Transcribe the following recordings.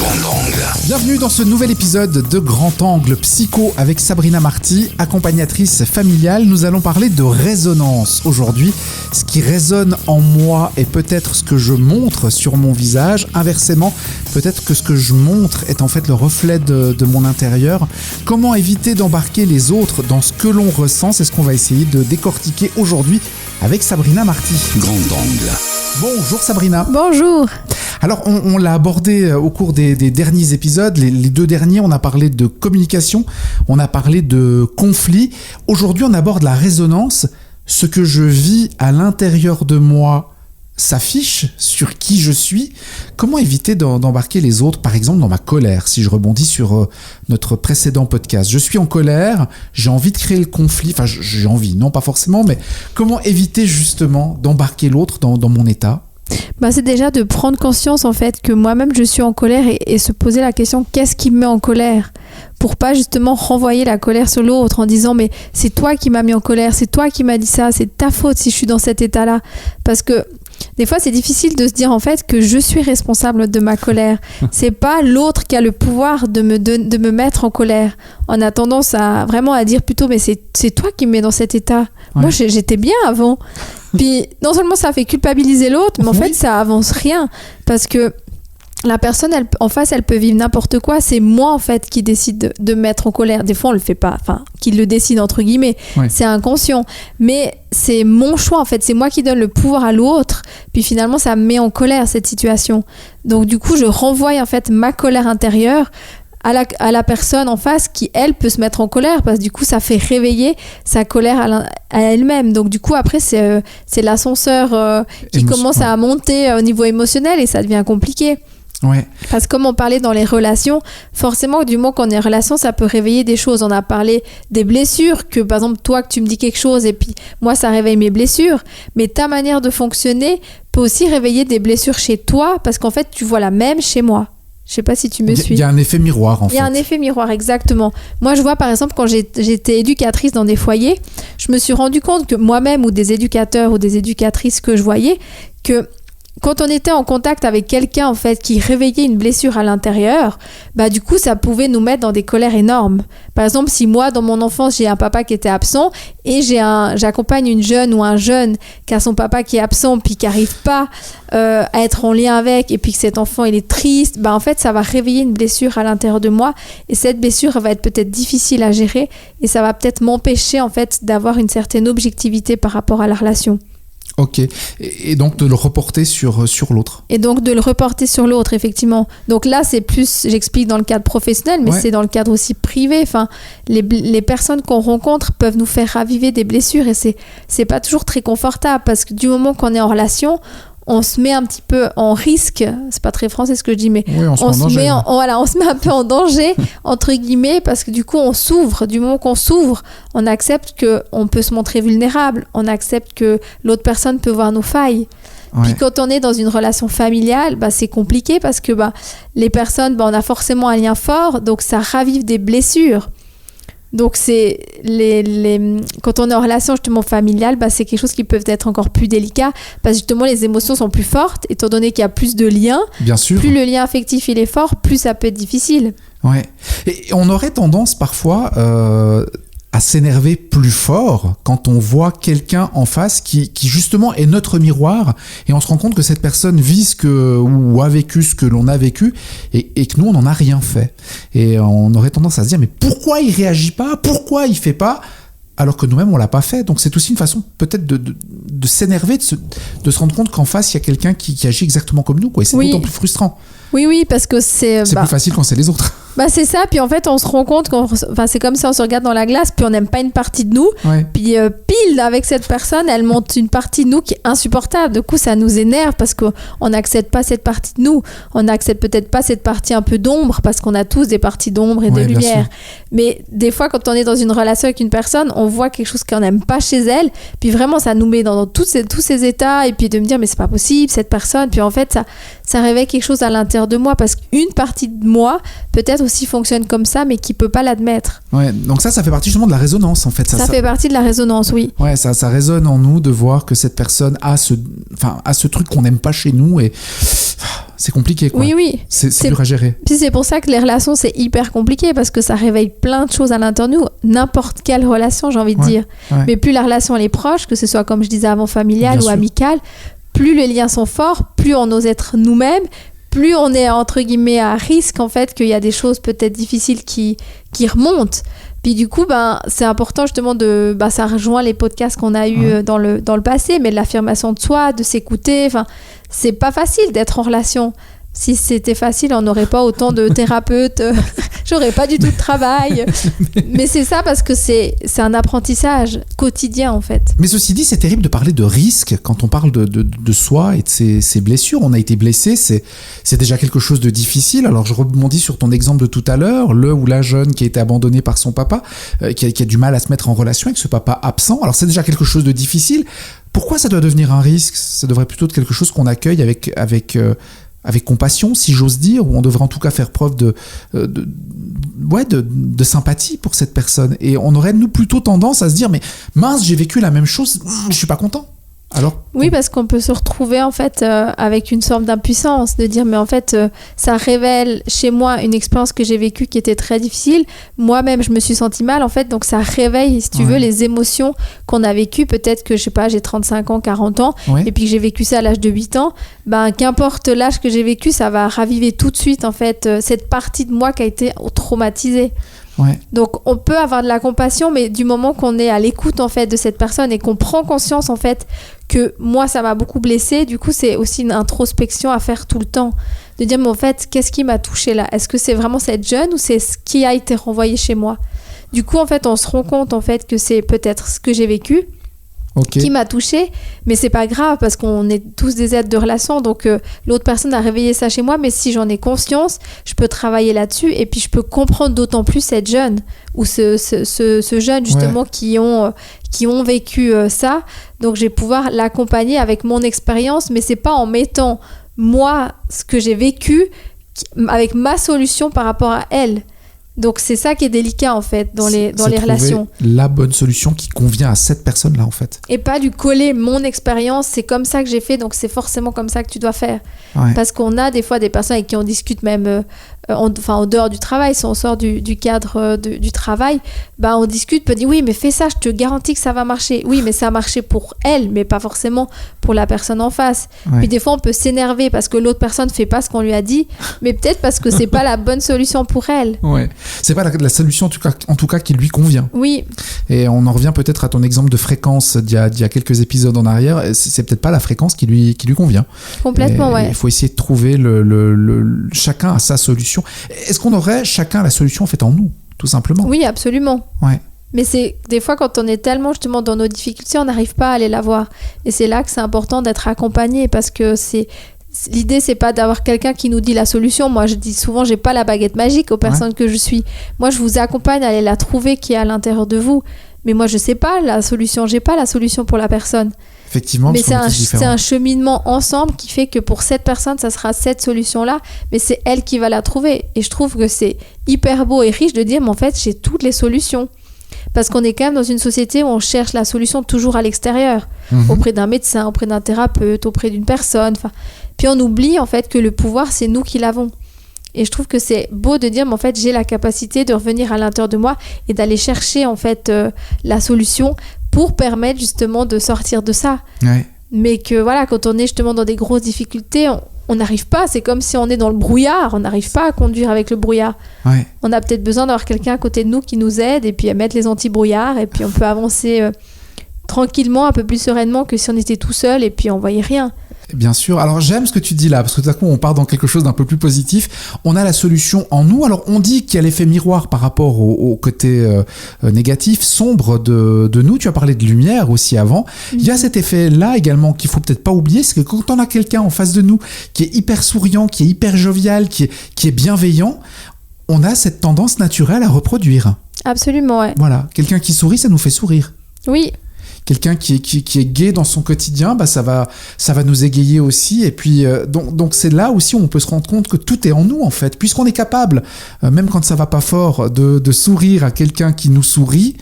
Grand Angle. Bienvenue dans ce nouvel épisode de Grand Angle Psycho avec Sabrina Marty, accompagnatrice familiale. Nous allons parler de résonance aujourd'hui. Ce qui résonne en moi est peut-être ce que je montre sur mon visage. Inversement, peut-être que ce que je montre est en fait le reflet de mon intérieur. Comment éviter d'embarquer les autres dans ce que l'on ressent? C'est ce qu'on va essayer de décortiquer aujourd'hui avec Sabrina Marty. Grand Angle. Bonjour Sabrina. Bonjour. Alors, on l'a abordé au cours des derniers épisodes. Les deux derniers, on a parlé de communication, on a parlé de conflit. Aujourd'hui, on aborde la résonance. Ce que je vis à l'intérieur de moi s'affiche sur qui je suis. Comment éviter d'embarquer les autres, par exemple, dans ma colère, si je rebondis sur notre précédent podcast. Je suis en colère, j'ai envie de créer le conflit. Enfin, j'ai envie, non pas forcément, mais comment éviter justement d'embarquer l'autre dans mon état ? C'est déjà de prendre conscience en fait que moi-même je suis en colère et se poser la question qu'est-ce qui me met en colère, pour pas justement renvoyer la colère sur l'autre en disant mais c'est toi qui m'as mis en colère, c'est toi qui m'as dit ça, c'est ta faute si je suis dans cet état-là. Parce que des fois c'est difficile de se dire en fait que je suis responsable de ma colère. C'est pas l'autre qui a le pouvoir de me mettre en colère. On a tendance à dire plutôt mais c'est toi qui me mets dans cet état. Ouais. Moi j'étais bien avant. Puis non seulement ça fait culpabiliser l'autre, mais en fait ça avance rien parce que la personne en face elle peut vivre n'importe quoi. C'est moi en fait qui décide de me mettre en colère. Des fois on le fait pas, qui le décide entre guillemets. Ouais. C'est inconscient, mais c'est mon choix en fait. C'est moi qui donne le pouvoir à l'autre. Puis finalement ça me met en colère cette situation. Donc du coup je renvoie en fait ma colère intérieure à la personne en face qui, elle, peut se mettre en colère parce que du coup, ça fait réveiller sa colère à elle-même. Donc, du coup, après, c'est l'ascenseur qui commence à monter au niveau émotionnel et ça devient compliqué. Ouais. Parce que comme on parlait dans les relations, forcément, du moment qu'on est en relation, ça peut réveiller des choses. On a parlé des blessures, que par exemple, toi, que tu me dis quelque chose et puis moi, ça réveille mes blessures. Mais ta manière de fonctionner peut aussi réveiller des blessures chez toi parce qu'en fait, tu vois la même chez moi. Je sais pas si tu me suis. Il y a un effet miroir en fait. Il y a un effet miroir, exactement. Moi, je vois par exemple quand j'étais éducatrice dans des foyers, je me suis rendu compte que moi-même ou des éducateurs ou des éducatrices que je voyais, que quand on était en contact avec quelqu'un en fait qui réveillait une blessure à l'intérieur, du coup ça pouvait nous mettre dans des colères énormes. Par exemple, si moi dans mon enfance j'ai un papa qui était absent et j'accompagne une jeune ou un jeune qui a son papa qui est absent puis qui n'arrive pas à être en lien avec et puis que cet enfant il est triste, en fait ça va réveiller une blessure à l'intérieur de moi et cette blessure va être peut-être difficile à gérer et ça va peut-être m'empêcher en fait d'avoir une certaine objectivité par rapport à la relation. Ok, et donc de le reporter sur l'autre. Et donc de le reporter sur l'autre, effectivement. Donc là, c'est plus, j'explique dans le cadre professionnel, mais c'est dans le cadre aussi privé. Les personnes qu'on rencontre peuvent nous faire raviver des blessures et c'est pas toujours très confortable parce que du moment qu'on est en relation, on se met un petit peu en risque, c'est pas très français ce que je dis, mais oui, on se met un peu en danger, entre guillemets, parce que du coup on s'ouvre. Du moment qu'on s'ouvre, on accepte qu'on peut se montrer vulnérable, on accepte que l'autre personne peut voir nos failles. Ouais. Puis quand on est dans une relation familiale, c'est compliqué parce que les personnes, on a forcément un lien fort, donc ça ravive des blessures. Donc c'est quand on est en relation justement familiale, c'est quelque chose qui peut être encore plus délicat parce que justement les émotions sont plus fortes étant donné qu'il y a plus de liens. Bien sûr. Plus le lien affectif il est fort, plus ça peut être difficile. Ouais. Et on aurait tendance parfois à s'énerver plus fort quand on voit quelqu'un en face qui justement est notre miroir et on se rend compte que cette personne vit ou a vécu ce que l'on a vécu et que nous on n'en a rien fait. Et on aurait tendance à se dire mais pourquoi il réagit pas? Pourquoi il fait pas? Alors que nous-mêmes on l'a pas fait. Donc c'est aussi une façon peut-être de s'énerver, de se rendre compte qu'en face il y a quelqu'un qui agit exactement comme nous, quoi. Et c'est d'autant plus frustrant. Oui, parce que c'est plus facile quand c'est les autres. C'est ça, puis en fait on se rend compte c'est comme si on se regarde dans la glace puis on n'aime pas une partie de nous, puis pile avec cette personne elle montre une partie de nous qui est insupportable, du coup ça nous énerve parce qu'on n'accepte pas cette partie de nous, on n'accepte peut-être pas cette partie un peu d'ombre parce qu'on a tous des parties d'ombre et de lumière, mais des fois quand on est dans une relation avec une personne on voit quelque chose qu'on n'aime pas chez elle, puis vraiment ça nous met dans tous ces états et puis de me dire mais c'est pas possible cette personne, puis en fait ça réveille quelque chose à l'intérieur de moi parce qu'une partie de moi peut-être aussi fonctionne comme ça mais qui peut pas l'admettre. Ouais, donc ça fait partie justement de la résonance en fait. Ça fait partie de la résonance, oui. Ouais, ça résonne en nous de voir que cette personne a ce truc qu'on n'aime pas chez nous et c'est compliqué, quoi. Oui. C'est dur à gérer. Puis c'est pour ça que les relations, c'est hyper compliqué parce que ça réveille plein de choses à l'intérieur de nous. N'importe quelle relation, j'ai envie de dire. Ouais. Mais plus la relation elle est proche, que ce soit, comme je disais avant, familiale Bien ou sûr. amicale, plus les liens sont forts, plus on ose être nous-mêmes, plus on est, entre guillemets, à risque, en fait, qu'il y a des choses peut-être difficiles qui remontent. Puis du coup, c'est important justement ça rejoint les podcasts qu'on a eus dans le passé, mais de l'affirmation de soi, de s'écouter. Enfin, c'est pas facile d'être en relation. Si c'était facile, on n'aurait pas autant de thérapeutes, j'aurais pas du tout de travail. Mais c'est ça parce que c'est un apprentissage quotidien en fait. Mais ceci dit, c'est terrible de parler de risque quand on parle de soi et de ses blessures. On a été blessé, c'est déjà quelque chose de difficile. Alors je rebondis sur ton exemple de tout à l'heure, le ou la jeune qui a été abandonnée par son papa, qui a du mal à se mettre en relation avec ce papa absent. Alors c'est déjà quelque chose de difficile. Pourquoi ça doit devenir un risque ? Ça devrait plutôt être quelque chose qu'on accueille avec compassion, si j'ose dire, ou on devrait en tout cas faire preuve de sympathie pour cette personne. Et on aurait, nous, plutôt tendance à se dire, mais mince, j'ai vécu la même chose, je suis pas content. Alors, oui, parce qu'on peut se retrouver en fait avec une sorte d'impuissance, de dire mais en fait ça révèle chez moi une expérience que j'ai vécue qui était très difficile. Moi-même, je me suis sentie mal en fait, donc ça réveille, si tu veux, les émotions qu'on a vécues. Peut-être que, je sais pas, j'ai 35 ans, 40 ans, et puis que j'ai vécu ça à l'âge de 8 ans. Qu'importe l'âge que j'ai vécu, ça va raviver tout de suite en fait cette partie de moi qui a été traumatisée. Ouais. Donc on peut avoir de la compassion, mais du moment qu'on est à l'écoute en fait de cette personne et qu'on prend conscience en fait que moi ça m'a beaucoup blessée, du coup c'est aussi une introspection à faire tout le temps, de dire mais en fait qu'est-ce qui m'a touchée là, est-ce que c'est vraiment cette jeune ou c'est ce qui a été renvoyé chez moi. Du coup en fait on se rend compte en fait que c'est peut-être ce que j'ai vécu qui m'a touchée, mais c'est pas grave parce qu'on est tous des êtres de relation, donc l'autre personne a réveillé ça chez moi, mais si j'en ai conscience, je peux travailler là-dessus et puis je peux comprendre d'autant plus cette jeune ou ce jeune justement qui ont vécu ça, donc je vais pouvoir l'accompagner avec mon expérience, mais c'est pas en mettant moi ce que j'ai vécu avec ma solution par rapport à elle. Donc c'est ça qui est délicat en fait dans les relations. La bonne solution qui convient à cette personne-là en fait. Et pas du coller mon expérience, c'est comme ça que j'ai fait, donc c'est forcément comme ça que tu dois faire. Ouais. Parce qu'on a des fois des personnes avec qui on discute même en dehors du travail, si on sort du cadre du travail, on discute, peut dire oui mais fais ça, je te garantis que ça va marcher. Oui mais ça a marché pour elle, mais pas forcément pour la personne en face. Ouais. Puis des fois on peut s'énerver parce que l'autre personne fait pas ce qu'on lui a dit, mais peut-être parce que c'est pas la bonne solution pour elle. Ouais. C'est pas la solution en tout cas qui lui convient. Oui. Et on en revient peut-être à ton exemple de fréquence d'il y a quelques épisodes en arrière. C'est peut-être pas la fréquence qui lui convient. Complètement, ouais. Il faut essayer de trouver chacun a sa solution. Est-ce qu'on aurait chacun la solution en fait en nous, tout simplement ? Oui, absolument. Ouais. Mais c'est des fois quand on est tellement justement dans nos difficultés, on n'arrive pas à aller la voir. Et c'est là que c'est important d'être accompagné parce que l'idée, c'est pas d'avoir quelqu'un qui nous dit la solution. Moi, je dis souvent, j'ai pas la baguette magique aux personnes que je suis. Moi, je vous accompagne à aller la trouver qui est à l'intérieur de vous. Mais moi, je sais pas la solution. J'ai pas la solution pour la personne. Effectivement, mais c'est un cheminement ensemble qui fait que pour cette personne, ça sera cette solution-là, mais c'est elle qui va la trouver. Et je trouve que c'est hyper beau et riche de dire, mais en fait, j'ai toutes les solutions. Parce qu'on est quand même dans une société où on cherche la solution toujours à l'extérieur, auprès d'un médecin, auprès d'un thérapeute, auprès d'une personne. Puis on oublie en fait que le pouvoir, c'est nous qui l'avons. Et je trouve que c'est beau de dire, mais en fait, j'ai la capacité de revenir à l'intérieur de moi et d'aller chercher en fait la solution pour permettre justement de sortir de ça. Ouais. Mais que voilà, quand on est justement dans des grosses difficultés, on n'arrive pas. C'est comme si on est dans le brouillard. On n'arrive pas à conduire avec le brouillard. Ouais. On a peut-être besoin d'avoir quelqu'un à côté de nous qui nous aide et puis à mettre les anti-brouillards et puis on peut avancer tranquillement, un peu plus sereinement que si on était tout seul et puis on voyait rien. Bien sûr. Alors j'aime ce que tu dis là, parce que tout à coup on part dans quelque chose d'un peu plus positif. On a la solution en nous. Alors on dit qu'il y a l'effet miroir par rapport au côté négatif, sombre de nous. Tu as parlé de lumière aussi avant. Il y a cet effet-là également qu'il faut peut-être pas oublier, c'est que quand on a quelqu'un en face de nous qui est hyper souriant, qui est hyper jovial, qui est bienveillant, on a cette tendance naturelle à reproduire. Absolument, ouais. Voilà. Quelqu'un qui sourit, ça nous fait sourire. Oui. Quelqu'un qui est gai dans son quotidien, ça va nous égayer aussi. Et puis donc c'est là aussi où on peut se rendre compte que tout est en nous en fait, puisqu'on est capable, même quand ça va pas fort, de sourire à quelqu'un qui nous sourit.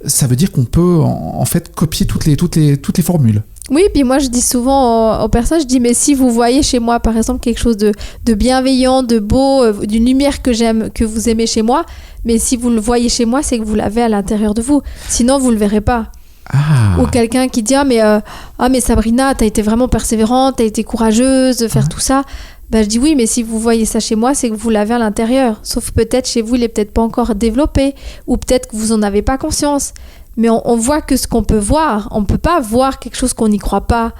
Ça veut dire qu'on peut en fait copier toutes les formules. Oui, puis moi je dis souvent aux personnes, je dis mais si vous voyez chez moi par exemple quelque chose de bienveillant, de beau, d'une lumière que j'aime, que vous aimez chez moi, mais si vous le voyez chez moi, c'est que vous l'avez à l'intérieur de vous. Sinon vous le verrez pas. Ah. Ou quelqu'un qui dit mais Sabrina, t'as été vraiment persévérante, t'as été courageuse de faire tout ça. Ben, je dis oui, mais si vous voyez ça chez moi, c'est que vous l'avez à l'intérieur. Sauf peut-être chez vous, il est peut-être pas encore développé, ou peut-être que vous en avez pas conscience. Mais on voit que ce qu'on peut voir. On peut pas voir quelque chose qu'on n'y croit pas.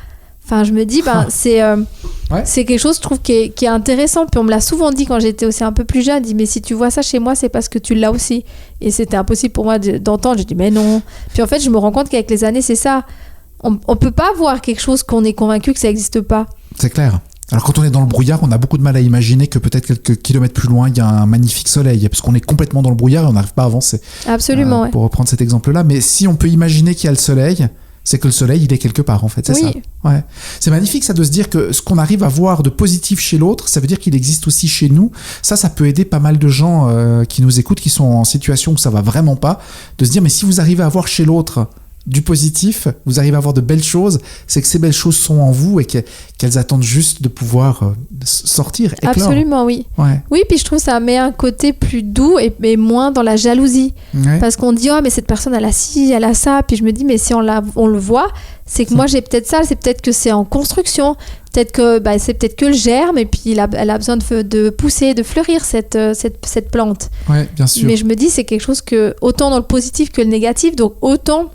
Enfin, je me dis, c'est quelque chose, je trouve, qui est intéressant. Puis on me l'a souvent dit quand j'étais aussi un peu plus jeune. Dit, mais si tu vois ça chez moi, c'est parce que tu l'as aussi. Et c'était impossible pour moi d'entendre. Je dis, mais non. Puis en fait, je me rends compte qu'avec les années, c'est ça. On peut pas voir quelque chose qu'on est convaincu que ça n'existe pas. C'est clair. Alors quand on est dans le brouillard, on a beaucoup de mal à imaginer que peut-être quelques kilomètres plus loin, il y a un magnifique soleil, parce qu'on est complètement dans le brouillard et on n'arrive pas à avancer. Absolument, ouais. Pour reprendre cet exemple-là. Mais si on peut imaginer qu'il y a le soleil, c'est que le soleil, il est quelque part, en fait. C'est ça. Ouais. C'est magnifique, ça, de se dire que ce qu'on arrive à voir de positif chez l'autre, ça veut dire qu'il existe aussi chez nous. Ça peut aider pas mal de gens qui nous écoutent, qui sont en situation où ça va vraiment pas, de se dire, mais si vous arrivez à voir chez l'autre du positif, vous arrivez à voir de belles choses, c'est que ces belles choses sont en vous et qu'elles attendent juste de pouvoir sortir, éclore. Absolument, oui. Ouais. Oui, puis je trouve que ça met un côté plus doux et moins dans la jalousie. Ouais. Parce qu'on dit, mais cette personne, elle a ci, elle a ça. Puis je me dis, mais si on le voit, c'est que moi, j'ai peut-être ça. C'est peut-être que c'est en construction. Peut-être que c'est peut-être que le germe et puis elle a besoin de pousser, de fleurir cette plante. Oui, bien sûr. Mais je me dis, c'est quelque chose que, autant dans le positif que le négatif, donc autant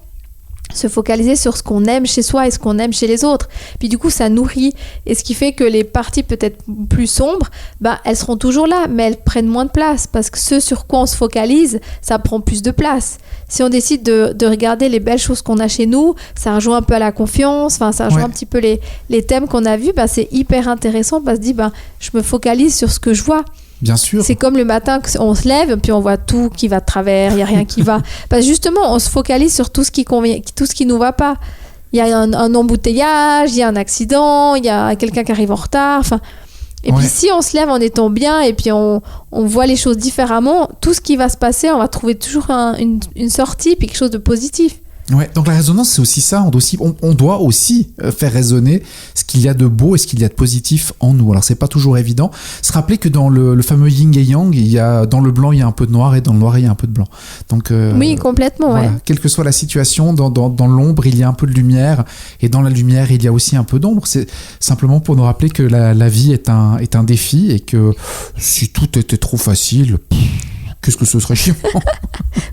se focaliser sur ce qu'on aime chez soi et ce qu'on aime chez les autres. Puis du coup, ça nourrit. Et ce qui fait que les parties peut-être plus sombres, elles seront toujours là, mais elles prennent moins de place. Parce que ce sur quoi on se focalise, ça prend plus de place. Si on décide de regarder les belles choses qu'on a chez nous, ça rejoint un peu à la confiance, ça rejoint un petit peu les thèmes qu'on a vus, c'est hyper intéressant parce que je me focalise sur ce que je vois. Bien sûr. C'est comme le matin, on se lève, puis on voit tout qui va de travers, il n'y a rien qui va. Parce que justement, on se focalise sur tout ce qui convient, tout ce qui ne nous va pas. Il y a un embouteillage, il y a un accident, il y a quelqu'un qui arrive en retard. Et puis si on se lève en étant bien et puis on voit les choses différemment, tout ce qui va se passer, on va trouver toujours une sortie, puis quelque chose de positif. Ouais, donc la résonance, c'est aussi ça. On doit aussi faire résonner ce qu'il y a de beau et ce qu'il y a de positif en nous. Alors, c'est pas toujours évident. Se rappeler que dans le fameux yin et yang, dans le blanc, il y a un peu de noir et dans le noir, il y a un peu de blanc. Donc, oui, complètement, voilà. Ouais. Quelle que soit la situation, dans l'ombre, il y a un peu de lumière et dans la lumière, il y a aussi un peu d'ombre. C'est simplement pour nous rappeler que la vie est un défi et que si tout était trop facile... Qu'est-ce que ce serait chiant.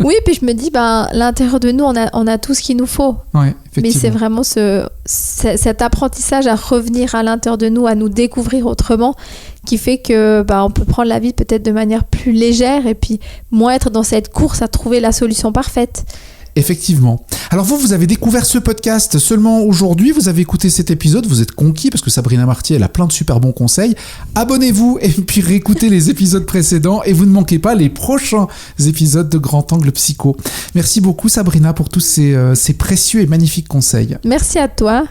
Oui, puis je me dis, l'intérieur de nous, on a tout ce qu'il nous faut. Ouais, mais c'est vraiment cet apprentissage à revenir à l'intérieur de nous, à nous découvrir autrement, qui fait que on peut prendre la vie peut-être de manière plus légère et puis moins être dans cette course à trouver la solution parfaite. Effectivement. Alors vous avez découvert ce podcast seulement aujourd'hui, vous avez écouté cet épisode, vous êtes conquis parce que Sabrina Martier, elle a plein de super bons conseils. Abonnez-vous et puis réécoutez les épisodes précédents et vous ne manquez pas les prochains épisodes de Grand Angle Psycho. Merci beaucoup Sabrina pour tous ces précieux et magnifiques conseils. Merci à toi.